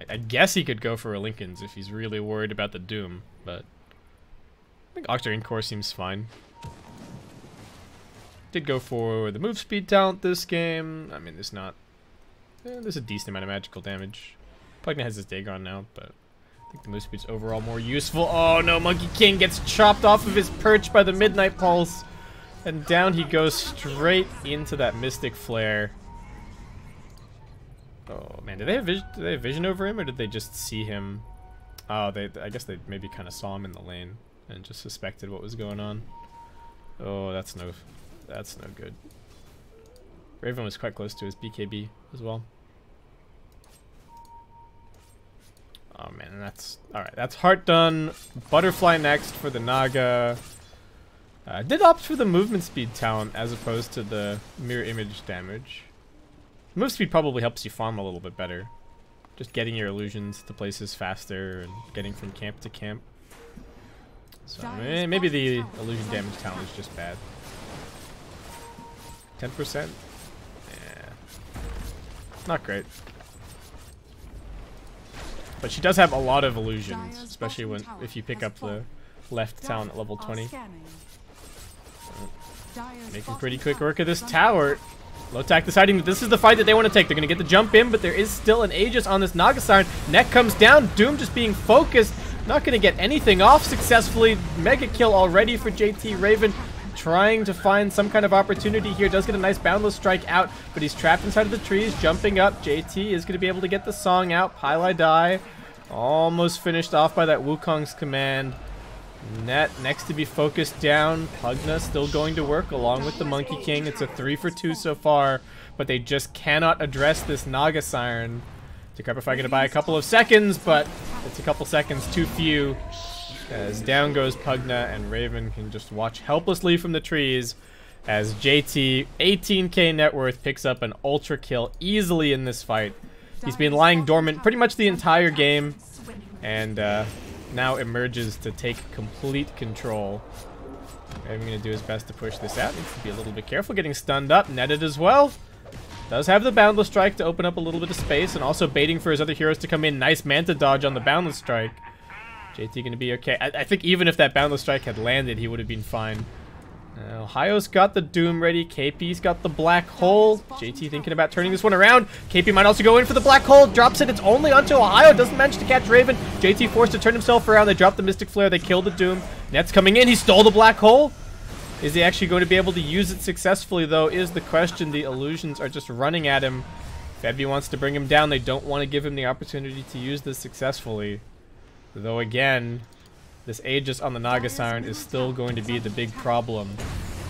I guess he could go for a Lincoln's if he's really worried about the Doom, but I think Octarine Core seems fine. Did go for the move speed talent this game. I mean, there's a decent amount of magical damage. Pugna has his Dagon now, but I think the move speed's overall more useful. Oh no, Monkey King gets chopped off of his perch by the Midnight Pulse, and down he goes straight into that Mystic Flare. Oh man, did they have vision over him, or did they just see him? Oh, I guess they maybe kind of saw him in the lane and just suspected what was going on. Oh, that's no good. Raven was quite close to his BKB as well. Oh man, that's alright. That's Heart done. Butterfly next for the Naga. Did opt for the movement speed talent as opposed to the mirror image damage. Move speed probably helps you farm a little bit better. Just getting your illusions to places faster and getting from camp to camp. So maybe the illusion damage talent is just bad. 10%? Yeah. Not great. But she does have a lot of illusions, especially if you pick up the left talent at level 20. Making pretty quick work of this tower. Lotac deciding that this is the fight that they want to take. They're going to get the jump in, but there is still an Aegis on this Naga Siren. Neck comes down. Doom just being focused. Not going to get anything off successfully. Mega kill already for JT. Raven trying to find some kind of opportunity here. Does get a nice boundless strike out, but he's trapped inside of the trees. Jumping up. JT is going to be able to get the song out. Pylai die. Almost finished off by that Wukong's command. Net next to be focused down. Pugna still going to work along with the Monkey King. It's a 3 for 2 so far, but they just cannot address this Naga Siren. Decrepify going to buy a couple of seconds, but it's a couple seconds too few. As down goes Pugna, and Raven can just watch helplessly from the trees as JT, 18k net worth, picks up an ultra kill easily in this fight. He's been lying dormant pretty much the entire game, and now emerges to take complete control. Raven going to do his best to push this out. Needs to be a little bit careful. Getting stunned up. Netted as well. Does have the Boundless Strike to open up a little bit of space, and also baiting for his other heroes to come in. Nice Manta dodge on the Boundless Strike. JT going to be okay. I think even if that Boundless Strike had landed, he would have been fine. Ohio's got the Doom ready. KP's got the Black Hole. JT thinking about turning this one around. KP might also go in for the Black Hole. Drops it. It's only onto Ohio. Doesn't manage to catch Raven. JT forced to turn himself around. They drop the Mystic Flare. They kill the Doom. Net's coming in. He stole the Black Hole. Is he actually going to be able to use it successfully, though, is the question. The illusions are just running at him. Febby wants to bring him down. They don't want to give him the opportunity to use this successfully. Though, again, this Aegis on the Naga Siren is still going to be the big problem.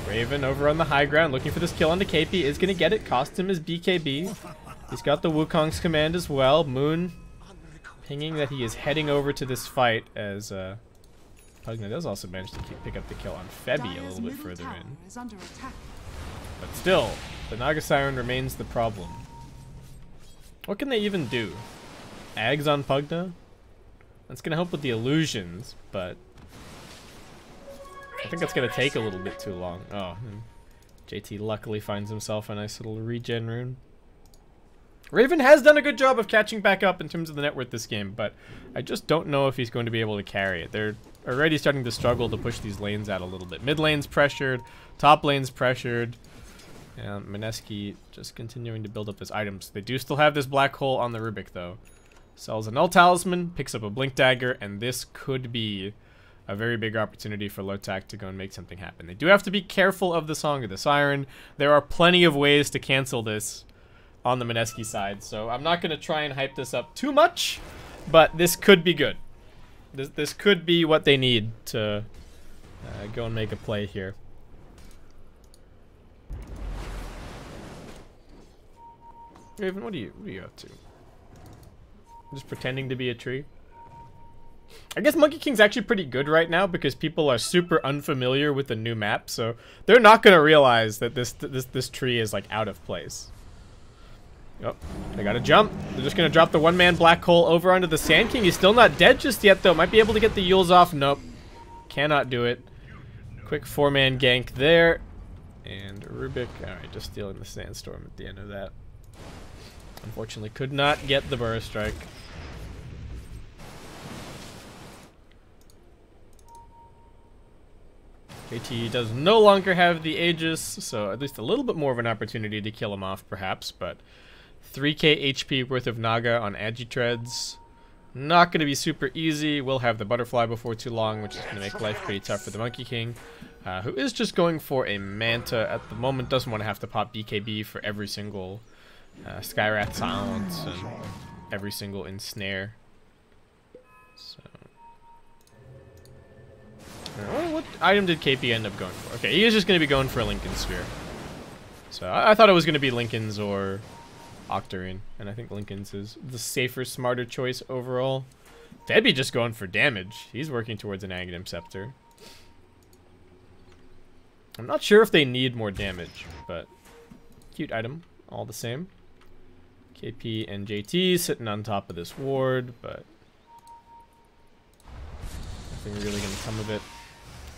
Raven over on the high ground looking for this kill onto KP. Is going to get it. Cost him his BKB. He's got the Wukong's command as well. Moon pinging that he is heading over to this fight as Pugna does also manage to pick up the kill on Febby a little bit further in. But still, the Naga Siren remains the problem. What can they even do? Ags on Pugna? That's going to help with the illusions, but I think that's going to take a little bit too long. Oh, JT luckily finds himself a nice little regen rune. Raven has done a good job of catching back up in terms of the net worth this game, but I just don't know if he's going to be able to carry it. They're already starting to struggle to push these lanes out a little bit. Mid lane's pressured, top lane's pressured. And Mineski just continuing to build up his items. They do still have this Black Hole on the Rubik, though. Sells a Null Talisman, picks up a Blink Dagger, and this could be a very big opportunity for Lotac to go and make something happen. They do have to be careful of the Song of the Siren. There are plenty of ways to cancel this on the Mineski side, so I'm not going to try and hype this up too much, but this could be good. This could be what they need to go and make a play here. Raven, what are you up to? Just pretending to be a tree? I guess Monkey King's actually pretty good right now because people are super unfamiliar with the new map, so they're not going to realize that this tree is like out of place. Yep, they got to jump. They're just going to drop the one-man Black Hole over onto the Sand King. He's still not dead just yet, though. Might be able to get the Yules off. Nope. Cannot do it. Quick four-man gank there. And Rubik, alright, just stealing the Sandstorm at the end of that. Unfortunately, could not get the Burrow Strike. JT does no longer have the Aegis, so at least a little bit more of an opportunity to kill him off, perhaps, but 3k HP worth of Naga on Agitreads. Not going to be super easy. We'll have the Butterfly before too long, which is going to make life pretty tough for the Monkey King, who is just going for a Manta at the moment. Doesn't want to have to pop BKB for every single Skywrath Silence and every single Ensnare. So, what item did KP end up going for? Okay, he is just going to be going for a Lincoln Sphere. So I thought it was going to be Lincoln's or Octarine, and I think Lincoln's is the safer, smarter choice overall. Febby just going for damage. He's working towards an Aghanim Scepter. I'm not sure if they need more damage, but cute item all the same. KP and JT sitting on top of this ward, but nothing really going to come of it.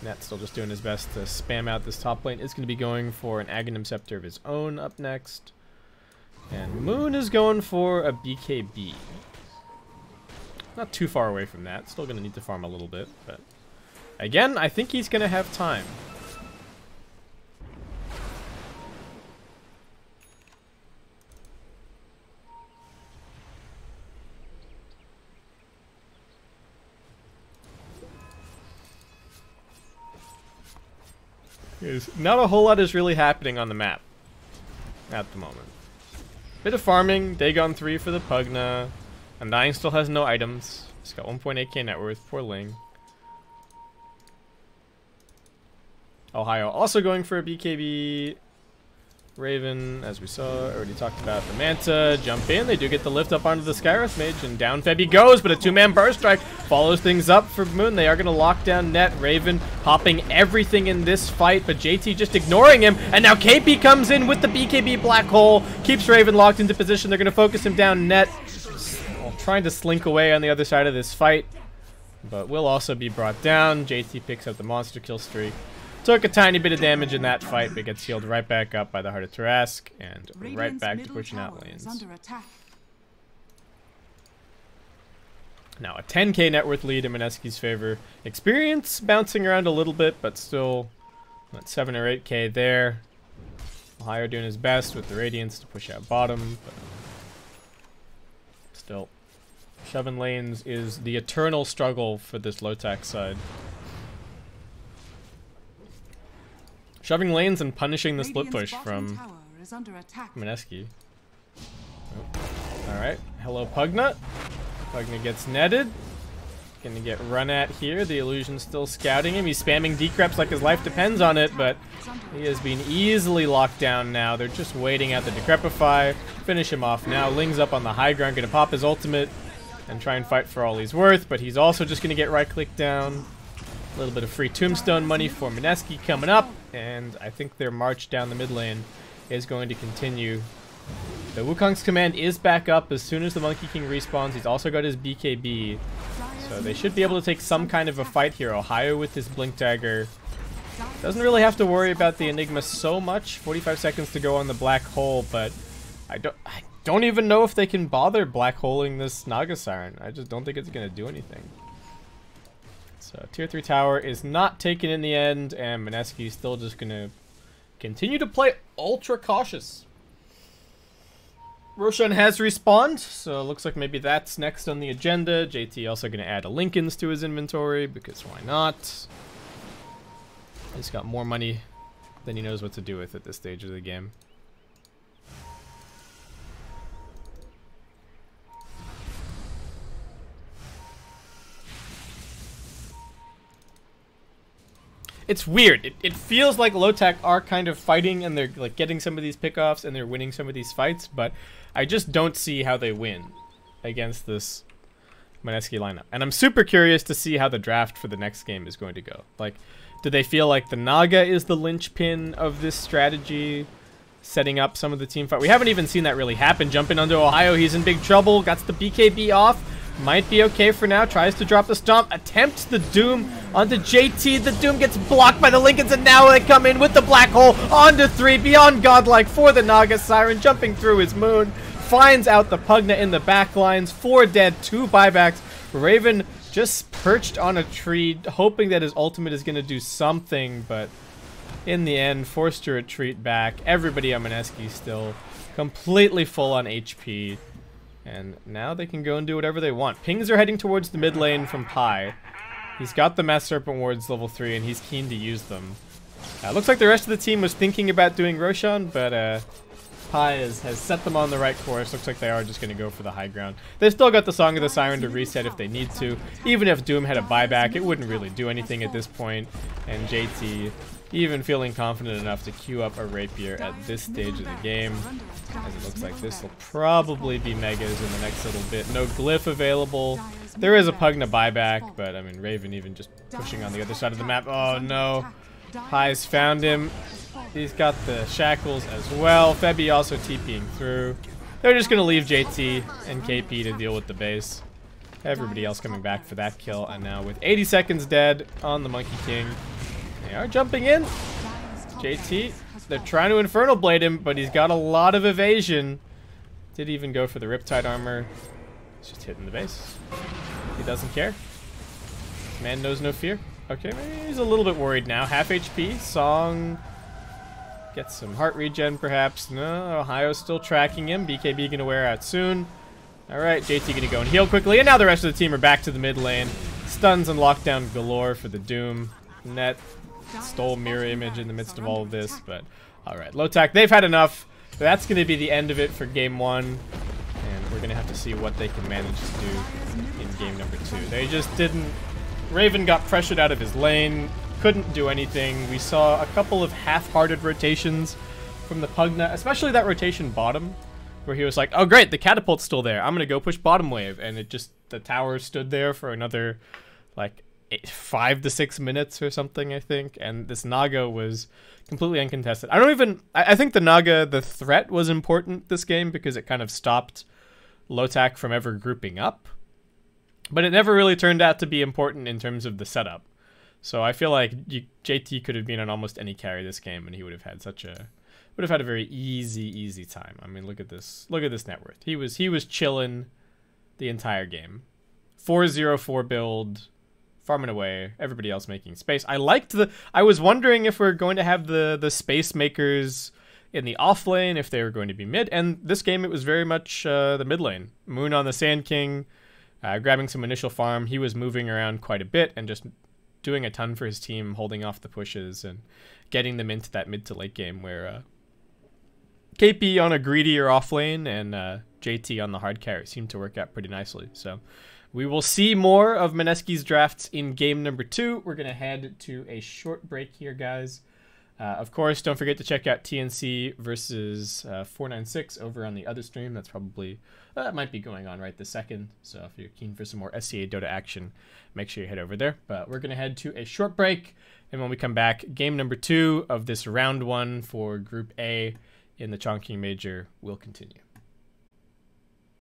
Net's still just doing his best to spam out this top lane. Is going to be going for an Aghanim Scepter of his own up next. And Moon is going for a BKB. Not too far away from that. Still going to need to farm a little bit, but again, I think he's going to have time. Not a whole lot is really happening on the map at the moment. Bit of farming, Dagon 3 for the Pugna. Undying still has no items. He's got 1.8k net worth, poor Ling. Ohio also going for a BKB. Raven, as we saw, already talked about the Manta. Jump in, they do get the lift up onto the Skywrath Mage, and down Febby goes, but a two-man burst strike follows things up for Moon. They are going to lock down Net. Raven popping everything in this fight, but JT just ignoring him, and now KP comes in with the BKB Black Hole, keeps Raven locked into position. They're going to focus him down. Net trying to slink away on the other side of this fight, but will also be brought down. JT picks up the monster kill streak. Took a tiny bit of damage in that fight, but gets healed right back up by the Heart of Tarask, and right back to pushing out lanes. Now a 10k net worth lead in Mineski's favor. Experience bouncing around a little bit, but still at 7 or 8k there. Ohio doing his best with the Radiance to push out bottom, but still shoving lanes is the eternal struggle for this Lotac side. Shoving lanes and punishing the split push from Mineski. Oh. Alright, hello Pugna. Pugna gets netted. Gonna get run at here. The Illusion's still scouting him. He's spamming decreps like his life depends on it, but he has been easily locked down now. They're just waiting out the Decrepify. Finish him off now. Ling's up on the high ground, gonna pop his ultimate and try and fight for all he's worth, but he's also just gonna get right-clicked down. A little bit of free tombstone money for Mineski coming up, and I think their march down the mid lane is going to continue. The Wukong's command is back up as soon as the Monkey King respawns. He's also got his BKB, so they should be able to take some kind of a fight here. Ohio with his Blink Dagger doesn't really have to worry about the Enigma so much. 45 seconds to go on the Black Hole, but I don't even know if they can bother Black Holing this Naga Siren. I just don't think it's going to do anything. So tier 3 tower is not taken in the end, and Mineski is still just going to continue to play ultra cautious. Roshan has respawned, so it looks like maybe that's next on the agenda. JT also going to add a Lincolns to his inventory, because why not? He's got more money than he knows what to do with at this stage of the game. It's weird. It feels like Lotac are kind of fighting and they're like getting some of these pickoffs and they're winning some of these fights, but I just don't see how they win against this Mineski lineup. And I'm super curious to see how the draft for the next game is going to go. Like, do they feel like the Naga is the linchpin of this strategy, setting up some of the team fight? We haven't even seen that really happen. Jumping onto Ohio, he's in big trouble. Got the BKB off. Might be okay for now. Tries to drop the stomp. Attempts the Doom onto JT. The Doom gets blocked by the Lincolns, and now they come in with the Black Hole onto 3. Beyond godlike for the Naga Siren. Jumping through his Moon. Finds out the Pugna in the back lines. 4 dead, 2 buybacks. Raven just perched on a tree, hoping that his ultimate is going to do something, but in the end, forced to retreat back. Everybody on Mineski still completely full on HP. And now they can go and do whatever they want. Pings are heading towards the mid lane from Pi. He's got the Mass Serpent Wards level 3, and he's keen to use them. Looks like the rest of the team was thinking about doing Roshan, but Pi has set them on the right course. Looks like they are just going to go for the high ground. They still got the Song of the Siren to reset if they need to. Even if Doom had a buyback, it wouldn't really do anything at this point. And JT, even feeling confident enough to queue up a Rapier at this stage of the game, as it looks like this will probably be Megas in the next little bit. No Glyph available. There is a Pugna buyback, but I mean, Raven even just pushing on the other side of the map. Oh no. Pi's found him. He's got the shackles as well. Febby also TPing through. they're just going to leave JT and KP to deal with the base. Everybody else coming back for that kill. And now with 80 seconds dead on the Monkey King, they are jumping in. JT, they're trying to Infernal Blade him, but he's got a lot of evasion. Did even go for the Riptide armor. He's just hitting the base. He doesn't care. Man knows no fear. Okay, maybe he's a little bit worried now. Half HP. Song gets some heart regen, perhaps. No, Ohio's still tracking him. BKB gonna wear out soon. All right, JT gonna go and heal quickly, and now the rest of the team are back to the mid lane. Stuns and lockdown galore for the Doom. Net stole mirror image in the midst of all of this, but all right, Lotac, they've had enough. That's gonna be the end of it for game 1, and we're gonna have to see what they can manage to do in game number 2. They just didn't. Raven got pressured out of his lane, couldn't do anything. We saw a couple of half-hearted rotations from the Pugna, especially that rotation bottom, where he was like, oh great, the catapult's still there, I'm gonna go push bottom wave, and it just, the tower stood there for another like 5 to 6 minutes or something, I think, and this Naga was completely uncontested. I think the Naga, the threat was important this game because it kind of stopped Lotac from ever grouping up, but it never really turned out to be important in terms of the setup. So I feel like JT could have been on almost any carry this game, and he would have had a very easy time. I mean, look at this net worth. He was chilling the entire game. 4-0-4 build, farming away, everybody else making space. I was wondering if we're going to have the space makers in the off lane, if they were going to be mid, and this game it was very much the mid lane. Moon on the Sand King, grabbing some initial farm. He was moving around quite a bit and just doing a ton for his team, holding off the pushes and getting them into that mid to late game where KP on a greedy or off lane and JT on the hard carry seemed to work out pretty nicely. So we will see more of Mineski's drafts in game number 2. We're going to head to a short break here, guys. Of course, don't forget to check out TNC versus 496 over on the other stream. That's probably, that might be going on right this second. So if you're keen for some more SCA Dota action, make sure you head over there. But we're going to head to a short break. And when we come back, game number 2 of this round 1 for Group A in the Chongqing Major will continue.